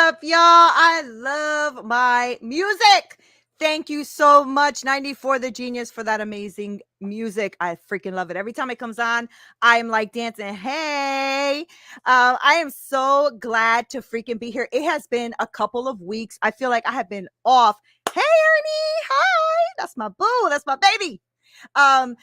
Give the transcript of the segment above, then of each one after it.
up, y'all? I love my music. Thank you so much, 94 the Genius, for that amazing music. I freaking love it. Every time it comes on, I'm like dancing. Hey, I am so glad to freaking be here. It has been a couple of weeks. I feel like I have been off. Hey, Ernie. Hi. That's my boo. That's my baby.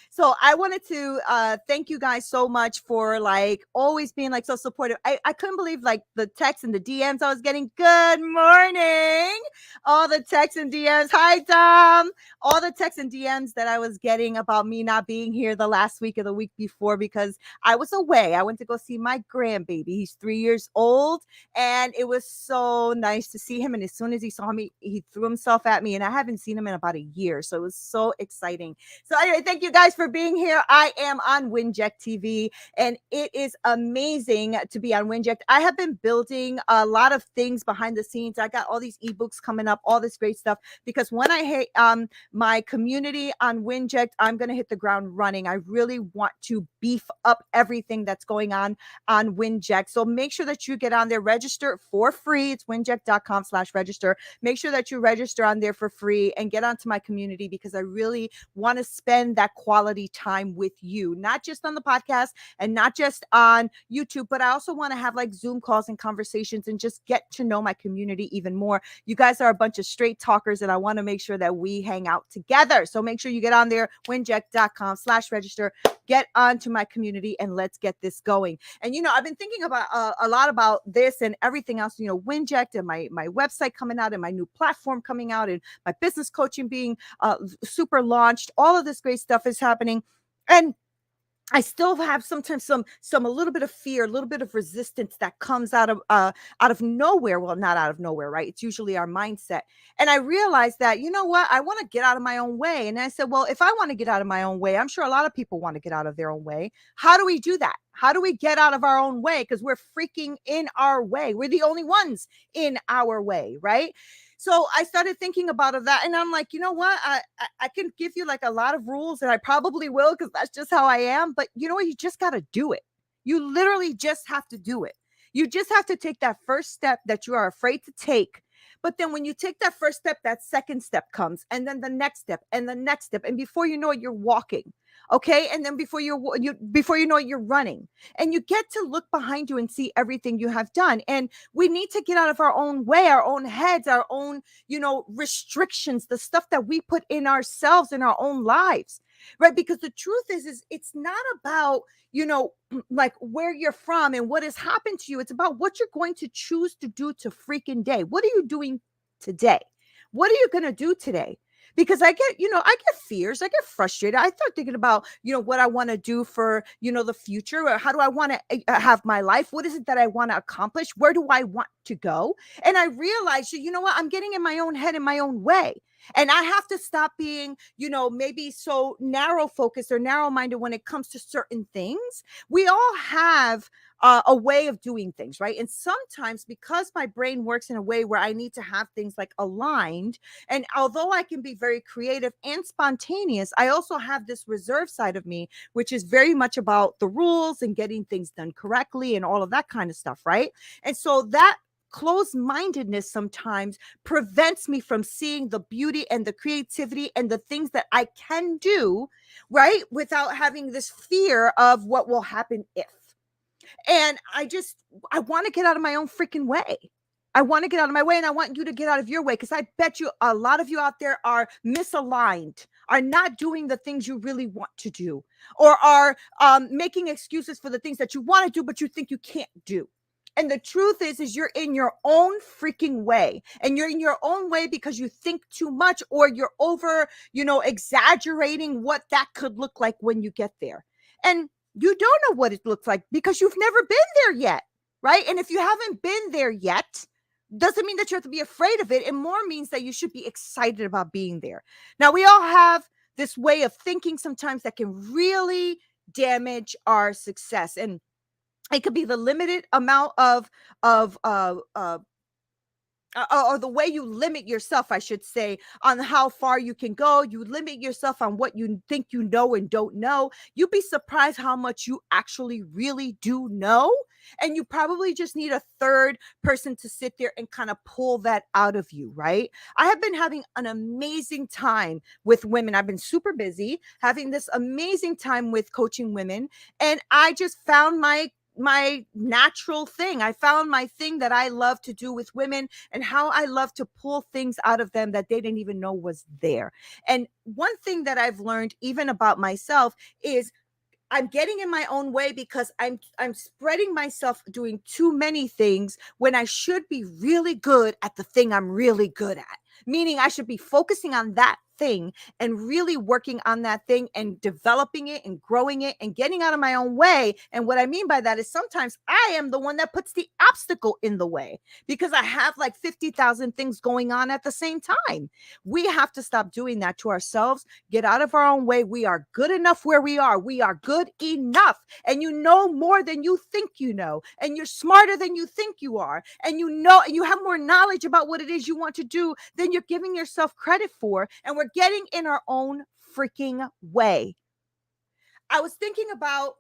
So I wanted to thank you guys so much for like always being like so supportive. I couldn't believe like the texts and the DMs I was getting. Good morning. All the texts and DMs. Hi, Dom. All the texts and DMs that I was getting about me not being here the last week or the week before because I was away. I went to go see my grandbaby. He's 3 years old, and it was so nice to see him. And as soon as he saw me, he threw himself at me, and I haven't seen him in about a year. So it was so exciting. So anyway, thank you guys for being here. I am on Winject TV, and it is amazing to be on Winject. I have been building a lot of things behind the scenes. I got all these ebooks coming up, all this great stuff, because when I hit my community on Winject, I'm going to hit the ground running. I really want to beef up everything that's going on Winject. So make sure that you get on there, register for free. It's winject.com/register. Make sure that you register on there for free and get onto my community, because I really want to spend that quality time with you, not just on the podcast and not just on YouTube, but I also want to have like Zoom calls and conversations and just get to know my community even more. You guys are a bunch of straight talkers, and I want to make sure that we hang out together. So make sure you get on there, winject.com/register, get onto my community, and let's get this going. And, you know, I've been thinking about a lot about this and everything else, you know, Winject and my website coming out and my new platform coming out and my business coaching being super launched. All of this great stuff is happening. And I still have sometimes some a little bit of fear, a little bit of resistance that comes out of nowhere. Well, not out of nowhere, right? It's usually our mindset. And I realized that, you know what? I want to get out of my own way. And I said, well, if I want to get out of my own way, I'm sure a lot of people want to get out of their own way. How do we do that? How do we get out of our own way? Because we're freaking in our way. We're the only ones in our way, right? So I started thinking about that, and I'm like, you know what? I can give you like a lot of rules, and I probably will, because that's just how I am. But you know what? You just got to do it. You literally just have to do it. You just have to take that first step that you are afraid to take. But then when you take that first step, that second step comes, and then the next step, and the next step, and before you know it, you're walking. Okay, and then before you know it, you're running, and you get to look behind you and see everything you have done. And we need to get out of our own way, our own heads, our own, you know, restrictions, the stuff that we put in ourselves in our own lives, right? Because the truth is it's not about, you know, like where you're from and what has happened to you. It's about what you're going to choose to do to freaking day. What are you doing today? What are you going to do today? Because I get fears, I get frustrated. I start thinking about, you know, what I want to do for, you know, the future, or how do I want to have my life? What is it that I want to accomplish? Where do I want to go? And I realized, you know what? I'm getting in my own head, in my own way. And I have to stop being, you know, maybe so narrow focused or narrow minded when it comes to certain things. We all have a way of doing things, right? And sometimes, because my brain works in a way where I need to have things like aligned, and although I can be very creative and spontaneous, I also have this reserve side of me, which is very much about the rules and getting things done correctly and all of that kind of stuff, right? And so that closed-mindedness sometimes prevents me from seeing the beauty and the creativity and the things that I can do, right? Without having this fear of what will happen if. And I want to get out of my own freaking way. I want to get out of my way, and I want you to get out of your way, because I bet you a lot of you out there are misaligned, are not doing the things you really want to do, or are making excuses for the things that you want to do, but you think you can't do. And the truth is you're in your own freaking way, and you're in your own way because you think too much, or you're over, you know, exaggerating what that could look like when you get there. And you don't know what it looks like because you've never been there yet, right? And if you haven't been there yet, doesn't mean that you have to be afraid of it. It more means that you should be excited about being there. Now, we all have this way of thinking sometimes that can really damage our success. And it could be the limited amount of or the way you limit yourself, I should say, on how far you can go. You limit yourself on what you think you know and don't know. You'd be surprised how much you actually really do know. And you probably just need a third person to sit there and kind of pull that out of you, right? I have been having an amazing time with women. I've been super busy having this amazing time with coaching women. And I just found my natural thing. I found my thing that I love to do with women, and how I love to pull things out of them that they didn't even know was there. And one thing that I've learned even about myself is I'm getting in my own way because I'm spreading myself doing too many things when I should be really good at the thing I'm really good at. Meaning I should be focusing on that thing and really working on that thing and developing it and growing it and getting out of my own way. And what I mean by that is sometimes I am the one that puts the obstacle in the way because I have like 50,000 things going on at the same time. We have to stop doing that to ourselves. Get out of our own way. We are good enough where we are. We are good enough. And you know more than you think you know. And you're smarter than you think you are. And you know, and you have more knowledge about what it is you want to do than you're giving yourself credit for. And we're getting in our own freaking way. I was thinking about,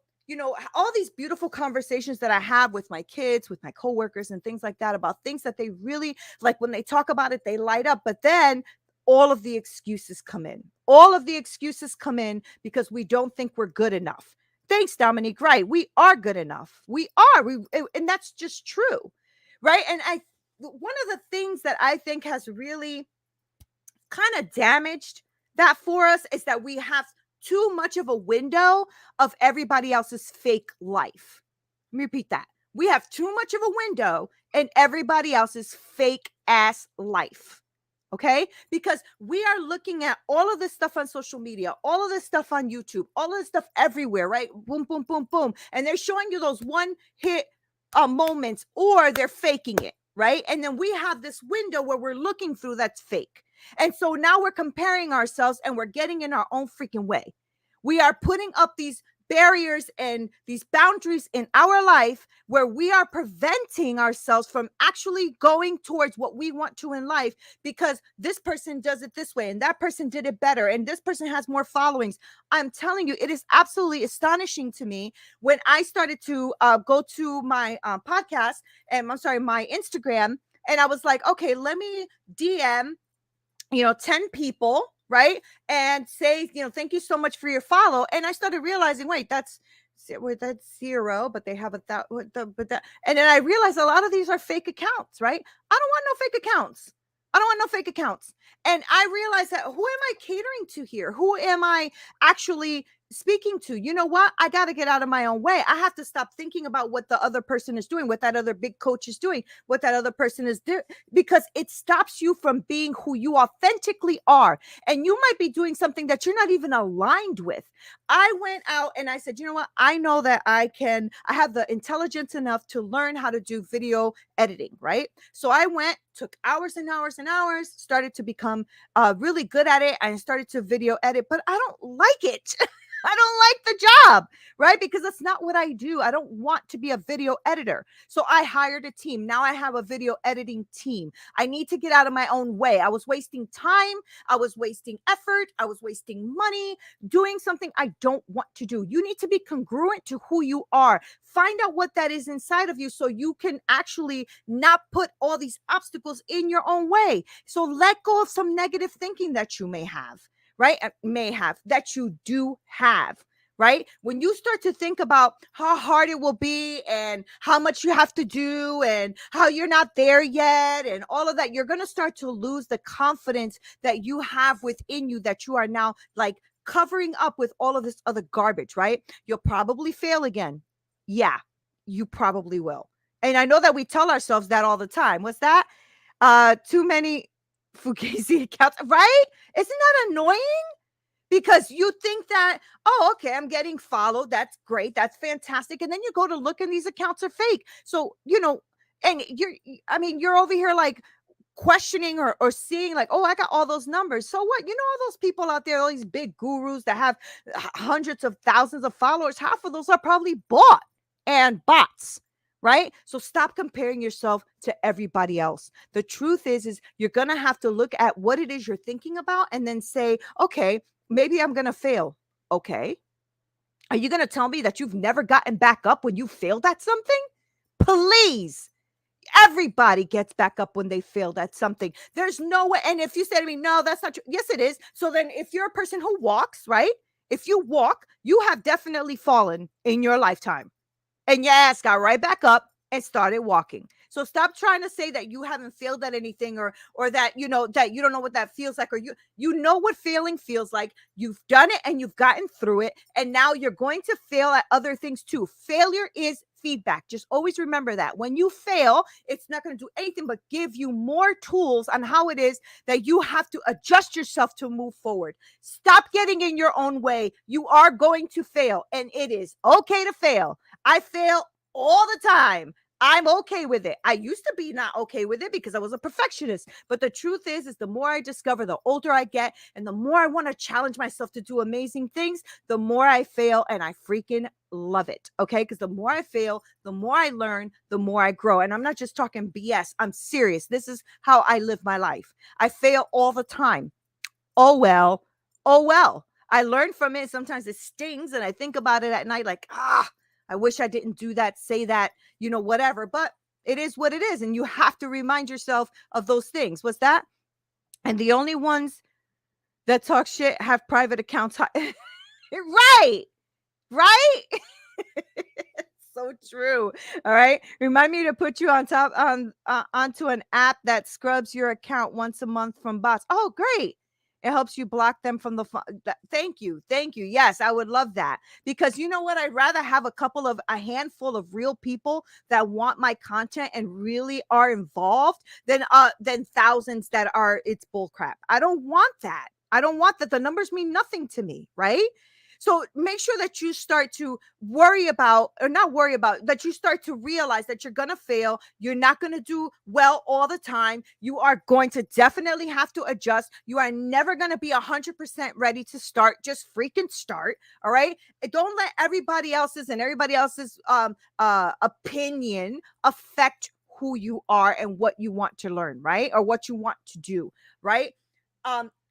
all these beautiful conversations that I have with my kids, with my coworkers and things like that about things that they really like. When they talk about it, they light up, but then all of the excuses come in. All of the excuses come in because we don't think we're good enough. Thanks, Dominique. Right. We are good enough. We are. And that's just true. Right. And one of the things that I think has really kind of damaged that for us is that we have too much of a window of everybody else's fake life. Let me repeat that. We have too much of a window in everybody else's fake ass life. Okay? Because we are looking at all of this stuff on social media, all of this stuff on YouTube, all of this stuff everywhere, right? Boom, boom, boom, boom. And they're showing you those one hit moments, or they're faking it, right? And then we have this window where we're looking through that's fake. And so now we're comparing ourselves and we're getting in our own freaking way. We are putting up these barriers and these boundaries in our life where we are preventing ourselves from actually going towards what we want to in life because this person does it this way and that person did it better and this person has more followings. I'm telling you, it is absolutely astonishing to me when I started to go to my podcast and my Instagram, and I was like, okay, let me DM 10 people, right? And say, thank you so much for your follow. And I started realizing, wait, that's zero, but they have and then I realized a lot of these are fake accounts, right? I don't want no fake accounts. I don't want no fake accounts. And I realized that, who am I catering to here? Who am I actually speaking to? You know what? I got to get out of my own way. I have to stop thinking about what the other person is doing, what that other big coach is doing, what that other person is doing, because it stops you from being who you authentically are. And you might be doing something that you're not even aligned with. I went out and I said, you know what? I know that I have the intelligence enough to learn how to do video editing, right? So I took hours and hours and hours, started to become really good at it. I started to video edit, but I don't like it. I don't like the job, right? Because that's not what I do. I don't want to be a video editor. So I hired a team. Now I have a video editing team. I need to get out of my own way. I was wasting time. I was wasting effort. I was wasting money doing something I don't want to do. You need to be congruent to who you are. Find out what that is inside of you so you can actually not put all these obstacles in your own way. So let go of some negative thinking that you may have. Right? That you do have, right? When you start to think about how hard it will be and how much you have to do and how you're not there yet and all of that, you're going to start to lose the confidence that you have within you, that you are now like covering up with all of this other garbage, right? You'll probably fail again. Yeah, you probably will. And I know that we tell ourselves that all the time. What's that? Too many Fugazi accounts, right? Isn't that annoying? Because you think that, oh, okay, I'm getting followed. That's great. That's fantastic. And then you go to look and these accounts are fake. So, and you're over here like questioning or seeing like, oh, I got all those numbers. So what? All those people out there, all these big gurus that have hundreds of thousands of followers, half of those are probably bought and bots. right? So stop comparing yourself to everybody else. The truth is you're going to have to look at what it is you're thinking about and then say, okay, maybe I'm going to fail. Okay. Are you going to tell me that you've never gotten back up when you failed at something? Please. Everybody gets back up when they failed at something. There's no way. And if you say to me, no, that's not true. Yes, it is. So then if you're a person who walks, right? If you walk, you have definitely fallen in your lifetime. And your ass got right back up and started walking. So stop trying to say that you haven't failed at anything, or that that you don't know what that feels like, or you know what failing feels like. You've done it and you've gotten through it, and now you're going to fail at other things too. Failure is feedback. Just always remember that when you fail, it's not going to do anything but give you more tools on how it is that you have to adjust yourself to move forward. Stop getting in your own way. You are going to fail, and it is okay to fail. I fail all the time. I'm okay with it. I used to be not okay with it because I was a perfectionist. But the truth is the more I discover, the older I get, and the more I want to challenge myself to do amazing things, the more I fail, and I freaking love it. Okay. Because the more I fail, the more I learn, the more I grow. And I'm not just talking BS. I'm serious. This is how I live my life. I fail all the time. Oh, well. Oh, well. I learn from it. Sometimes it stings, and I think about it at night like, I wish I didn't do that, say that, whatever. But it is what it is. And you have to remind yourself of those things. What's that? And the only ones that talk shit have private accounts. Right. Right. So true. All right. Remind me to put you onto an app that scrubs your account once a month from bots. Oh, great. It helps you block them from the phone. Thank you. Thank you. Yes, I would love that, because you know what? I'd rather have a handful of real people that want my content and really are involved than thousands that are, it's bullcrap. I don't want that. I don't want that. The numbers mean nothing to me, right? So make sure that you start to that you start to realize that you're going to fail. You're not going to do well all the time. You are going to definitely have to adjust. You are never going to be 100% ready to start. Just freaking start. All right. And don't let everybody else's opinion affect who you are and what you want to learn, right? Or what you want to do, right?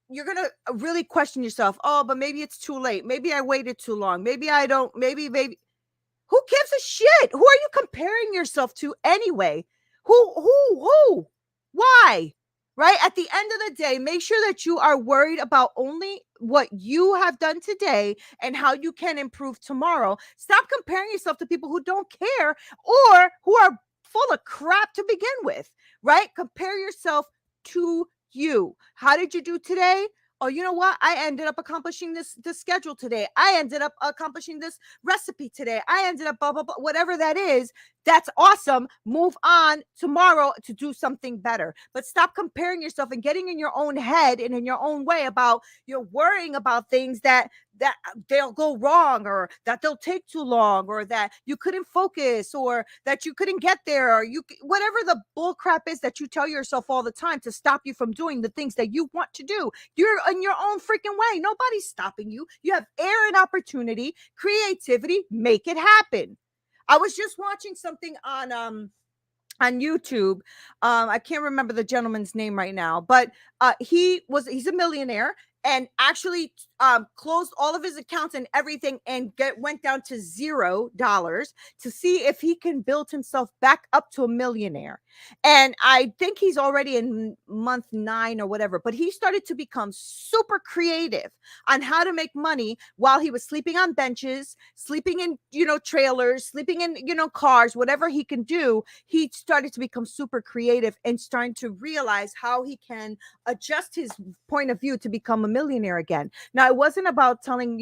You're going to really question yourself. Oh, but maybe it's too late. Maybe I waited too long. Maybe I don't, maybe, who gives a shit? Who are you comparing yourself to anyway? Who, why? Right? At the end of the day, make sure that you are worried about only what you have done today and how you can improve tomorrow. Stop comparing yourself to people who don't care or who are full of crap to begin with, right? Compare yourself to you. How did you do today? Oh, you know what? I ended up accomplishing this schedule today. I ended up accomplishing this recipe today. I ended up blah, blah, blah, whatever that is. That's awesome. Move on tomorrow to do something better. But stop comparing yourself and getting in your own head and in your own way about you're worrying about things that they'll go wrong, or that they'll take too long, or that you couldn't focus, or that you couldn't get there, or whatever the bull crap is that you tell yourself all the time to stop you from doing the things that you want to do. You're in your own freaking way. Nobody's stopping you. You have air and opportunity, creativity, make it happen. I was just watching something on YouTube. I can't remember the gentleman's name right now, but he's a millionaire, and actually closed all of his accounts and everything, and went down to $0 to see if he can build himself back up to a millionaire. And I think he's already in month 9 or whatever, but he started to become super creative on how to make money while he was sleeping on benches, sleeping in, trailers, sleeping in, cars, whatever he can do. He started to become super creative and starting to realize how he can adjust his point of view to become a millionaire again. Now, it wasn't about telling,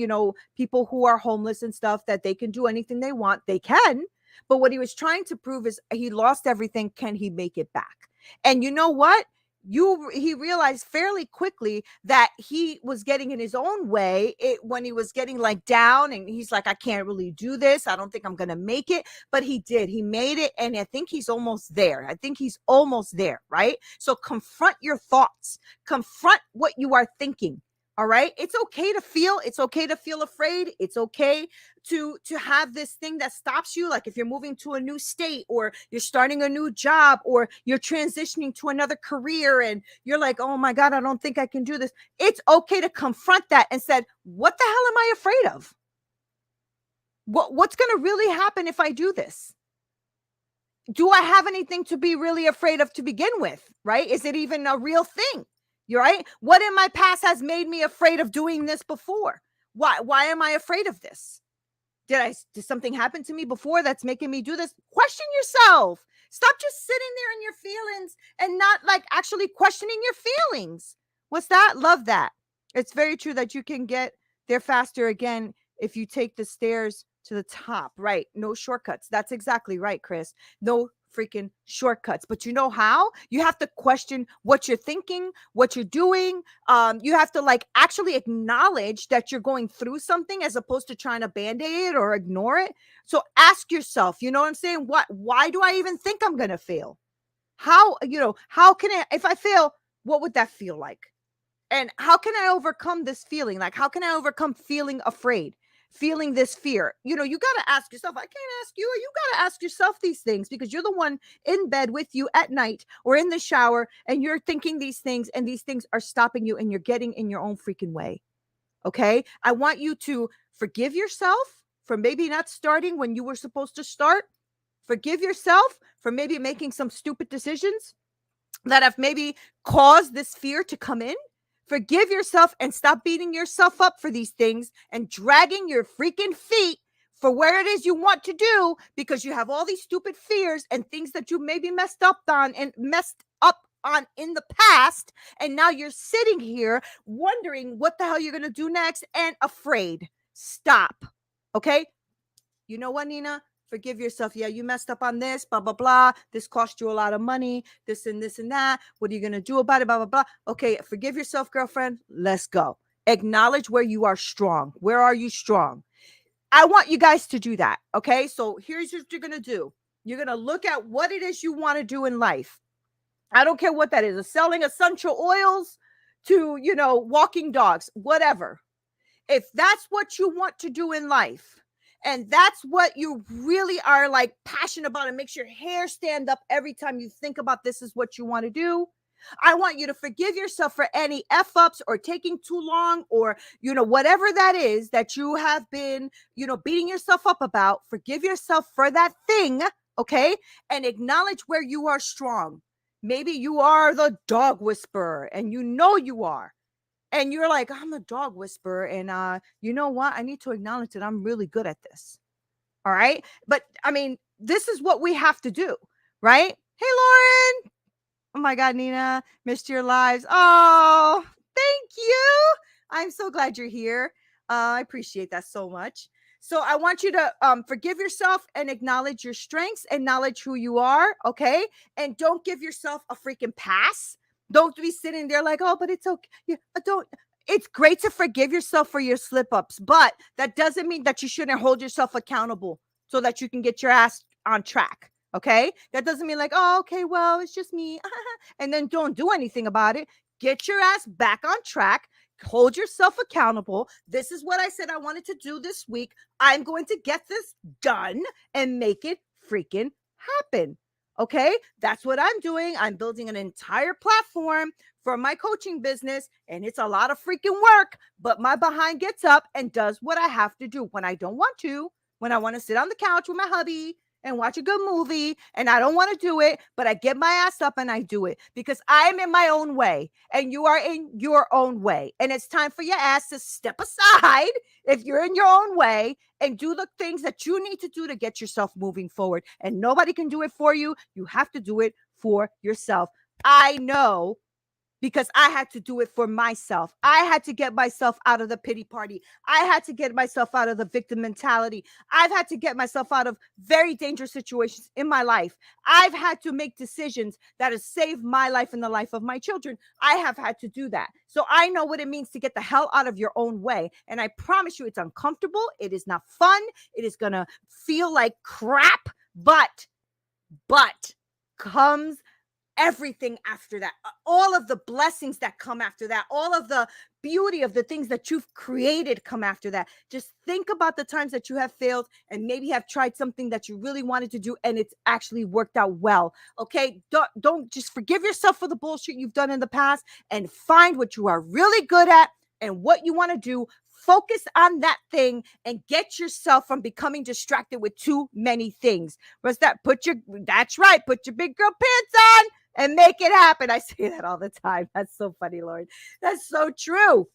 people who are homeless and stuff that they can do anything they want. They can. But what he was trying to prove is he lost everything. Can he make it back? And you know what? He realized fairly quickly that he was getting in his own way when he was getting like down, and he's like, I can't really do this. I don't think I'm going to make it. But he did. He made it. And I think he's almost there. Right? So confront your thoughts. Confront what you are thinking. All right. It's okay to feel. It's okay to feel afraid. It's okay to have this thing that stops you. Like if you're moving to a new state, or you're starting a new job, or you're transitioning to another career, and you're like, oh my God, I don't think I can do this. It's okay to confront that and said, what the hell am I afraid of? What's going to really happen if I do this? Do I have anything to be really afraid of to begin with? Right? Is it even a real thing? You're right. What in my past has made me afraid of doing this before? Why am I afraid of this? Did something happen to me before that's making me do this? Question yourself. Stop just sitting there in your feelings and not like actually questioning your feelings. What's that? Love that. It's very true that you can get there faster again if you take the stairs to the top, right? No shortcuts. That's exactly right, Chris. No freaking shortcuts. But you know how? You have to question what you're thinking, what you're doing. You have to like actually acknowledge that you're going through something as opposed to trying to band-aid it or ignore it. So ask yourself, you know what I'm saying? Why do I even think I'm gonna fail? How, how can I, if I fail, what would that feel like? And how can I overcome this feeling? Like, how can I overcome feeling afraid, feeling this fear? You got to ask yourself. I can't ask you. You got to ask yourself these things because you're the one in bed with you at night or in the shower, and you're thinking these things, and these things are stopping you, and you're getting in your own freaking way. Okay. I want you to forgive yourself for maybe not starting when you were supposed to start. Forgive yourself for maybe making some stupid decisions that have maybe caused this fear to come in. Forgive yourself and stop beating yourself up for these things and dragging your freaking feet for where it is you want to do, because you have all these stupid fears and things that you maybe messed up on in the past. And now you're sitting here wondering what the hell you're going to do next and afraid. Stop. Okay. You know what, Neena? Forgive yourself. Yeah, you messed up on this, blah, blah, blah. This cost you a lot of money, this and this and that. What are you going to do about it? Blah, blah, blah. Okay, forgive yourself, girlfriend. Let's go. Acknowledge where you are strong. Where are you strong? I want you guys to do that. Okay, so here's what you're going to do. You're going to look at what it is you want to do in life. I don't care what that is. Selling essential oils to, walking dogs, whatever. If that's what you want to do in life, and that's what you really are like passionate about, and makes your hair stand up every time you think about this is what you want to do, I want you to forgive yourself for any F-ups or taking too long, or, whatever that is that you have been, beating yourself up about. Forgive yourself for that thing, okay? And acknowledge where you are strong. Maybe you are the dog whisperer, and you are. And you're like, I'm a dog whisperer. And you know what? I need to acknowledge that I'm really good at this. All right. But I mean, this is what we have to do. Right. Hey, Lauren. Oh my God, Neena. Missed your lives. Oh, thank you. I'm so glad you're here. I appreciate that so much. So I want you to forgive yourself and acknowledge your strengths, acknowledge who you are. Okay. And don't give yourself a freaking pass. Don't be sitting there like, oh, but it's okay. Yeah, don't. It's great to forgive yourself for your slip ups, but that doesn't mean that you shouldn't hold yourself accountable so that you can get your ass on track. Okay. That doesn't mean like, oh, okay, well, it's just me. And then don't do anything about it. Get your ass back on track. Hold yourself accountable. This is what I said I wanted to do this week. I'm going to get this done and make it freaking happen. Okay, that's what I'm doing. I'm building an entire platform for my coaching business, and it's a lot of freaking work, but my behind gets up and does what I have to do when I don't want to, when I want to sit on the couch with my hubby and watch a good movie, and I don't want to do it, but I get my ass up and I do it because I am in my own way and you are in your own way. And it's time for your ass to step aside if you're in your own way and do the things that you need to do to get yourself moving forward. And nobody can do it for you. You have to do it for yourself. I know, because I had to do it for myself. I had to get myself out of the pity party. I had to get myself out of the victim mentality. I've had to get myself out of very dangerous situations in my life. I've had to make decisions that have saved my life and the life of my children. I have had to do that. So I know what it means to get the hell out of your own way. And I promise you, it's uncomfortable. It is not fun. It is going to feel like crap, but comes everything after that, all of the blessings that come after that, all of the beauty of the things that you've created come after that. Just think about the times that you have failed and maybe have tried something that you really wanted to do and it's actually worked out well. Okay, don't just forgive yourself for the bullshit you've done in the past and find what you are really good at and what you want to do. Focus on that thing and get yourself from becoming distracted with too many things. What's that? That's right. Put your big girl pants on and make it happen. I say that all the time. That's so funny, Lord. That's so true.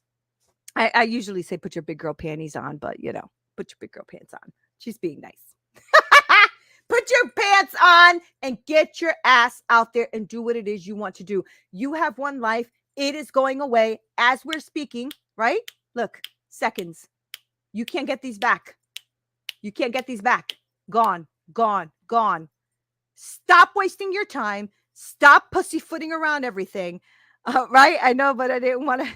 I usually say put your big girl panties on, but put your big girl pants on. She's being nice. Put your pants on and get your ass out there and do what it is you want to do. You have one life. It is going away as we're speaking, right? Look, seconds. You can't get these back. You can't get these back. Gone, gone, gone. Stop wasting your time. Stop pussyfooting around everything. Right? I know, but I didn't want to.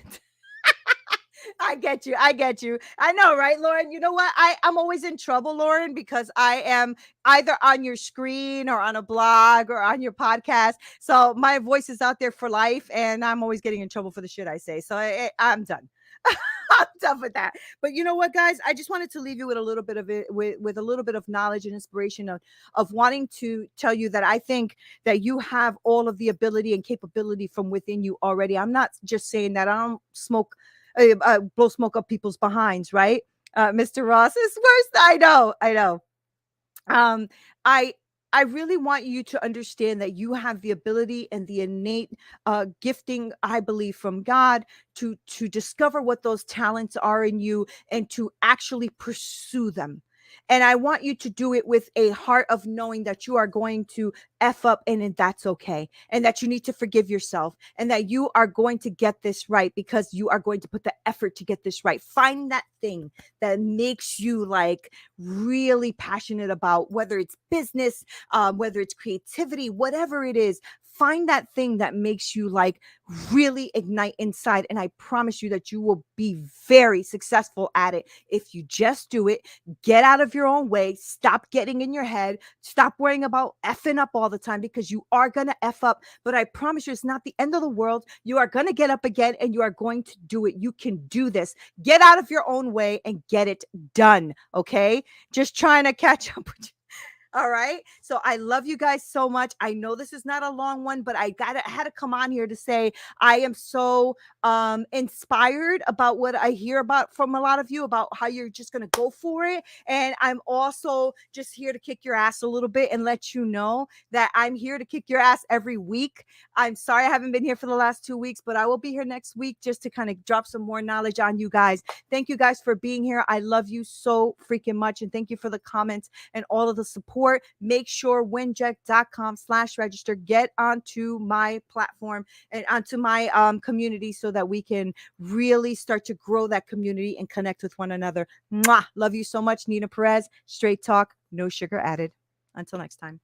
I get you. I get you. I know, right, Lauren? You know what? I'm always in trouble, Lauren, because I am either on your screen or on a blog or on your podcast. So my voice is out there for life, and I'm always getting in trouble for the shit I say. So I'm done. I'm done with that. But you know what, guys? I just wanted to leave you with a little bit of it, with a little bit of knowledge and inspiration of wanting to tell you that I think that you have all of the ability and capability from within you already. I'm not just saying that. I don't blow smoke up people's behinds, right? Mr. Ross is worse. I know. Um, I I really want you to understand that you have the ability and the innate gifting, I believe, from God to discover what those talents are in you and to actually pursue them. And I want you to do it with a heart of knowing that you are going to F up and that's okay. And that you need to forgive yourself and that you are going to get this right because you are going to put the effort to get this right. Find that thing that makes you like really passionate about, whether it's business, whether it's creativity, whatever it is. Find that thing that makes you like really ignite inside. And I promise you that you will be very successful at it if you just do it. Get out of your own way. Stop getting in your head. Stop worrying about effing up all the time because you are going to F up. But I promise you, it's not the end of the world. You are going to get up again and you are going to do it. You can do this. Get out of your own way and get it done. Okay. Just trying to catch up with you. All right. So I love you guys so much. I know this is not a long one, but I had to come on here to say I am so inspired about what I hear about from a lot of you about how you're just going to go for it. And I'm also just here to kick your ass a little bit and let you know that I'm here to kick your ass every week. I'm sorry I haven't been here for the last 2 weeks, but I will be here next week just to kind of drop some more knowledge on you guys. Thank you guys for being here. I love you so freaking much. And thank you for the comments and all of the support. Make sure winject.com/register, get onto my platform and onto my community so that we can really start to grow that community and connect with one another. Mwah! Love you so much. Neena Perez, straight talk, no sugar added. Until next time.